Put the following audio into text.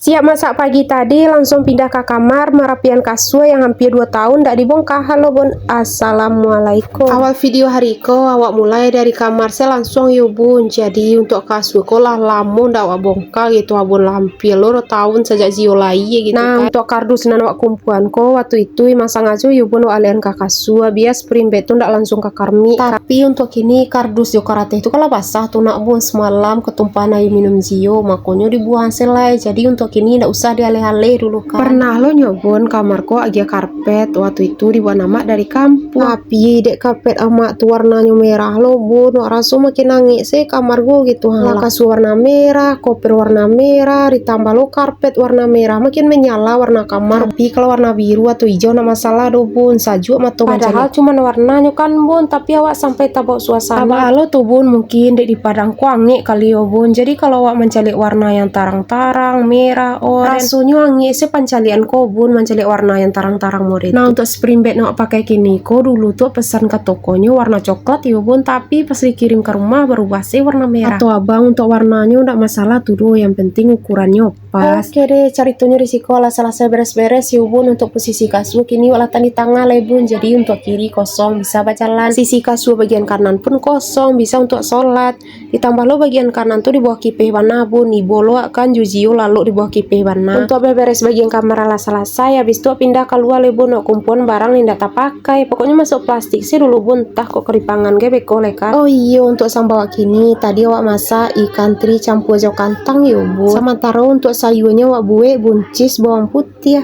Siap masak pagi tadi, langsung pindah ke kamar, merapian kasur yang hampir 2 tahun tidak dibongkar. Halo bun, assalamualaikum. Awal video hari ko, awak mulai dari kamar saya langsung yuk bun. Jadi untuk kasur ko lah lama ndak awak bongkar gitu abun, hampir 2 tahun sejak Zio lai gitu. Nah untuk kardus nan awak kumpulan ko waktu itu masang aja yuk bun alian ke kasur, bias spring bed tuh ndak langsung ke karmi. Tapi untuk kini kardus yo karate itu kalau basah tuh nak bun, semalam ketumpahan air minum Zio makanya dibuang selai. Jadi untuk kini ndak usah dialih-alih dulu kan. Pernah lo nyobon kamarku agak karpet waktu itu dibuat nama dari kampung, tapi dek karpet amak tuh warnanya merah lo bun, rasu makin nangis sih kamar gue gitu. Lah kasur warna merah, koper warna merah, ditambah lo karpet warna merah makin menyala warna kamar. Tapi kalau warna biru atau hijau nggak masalah do bun, sajuk atau padahal cuma warnanya kan bun, tapi awak sampai tabok suasana. Abah lo tuh bun mungkin dek di padang kuangi kali yo bun. Jadi kalau awak mencari warna yang tarang-tarang merah, rasanya wangi sih pancalian ko bun, mencari warna yang tarang-tarang murid. Nah untuk spring bed nak pakai kini ko dulu tuh pesan ke tokonya warna coklat ya bun, tapi pas dikirim ke rumah berubah sih warna merah. Atau abang untuk warnanya udah masalah tuh do, yang penting ukurannya pas. Oke deh, ceritanya risiko lah selesai beres-beres ya bun. Untuk posisi kasur kini latan di tengah lah bun, jadi untuk kiri kosong bisa bacalan, sisi kasur bagian kanan pun kosong bisa untuk sholat. Ditambah lo bagian kanan tuh di bawah kipeh warna bun, nih bolo kan juzio lalu di bawah kipeh warna. Untuk beberes bagian kamar ala selesai, habis itu pindah keluar bun, kumpulan barang yang tak pakai, pokoknya masuk plastik sih dulu bun, tah kok keripangan gue beko lekat. Oh iya untuk sambal kini tadi awak masak ikan teri campur jauh kantang ya bun, sementara untuk sayurnya awak buat buncis bawang putih ya.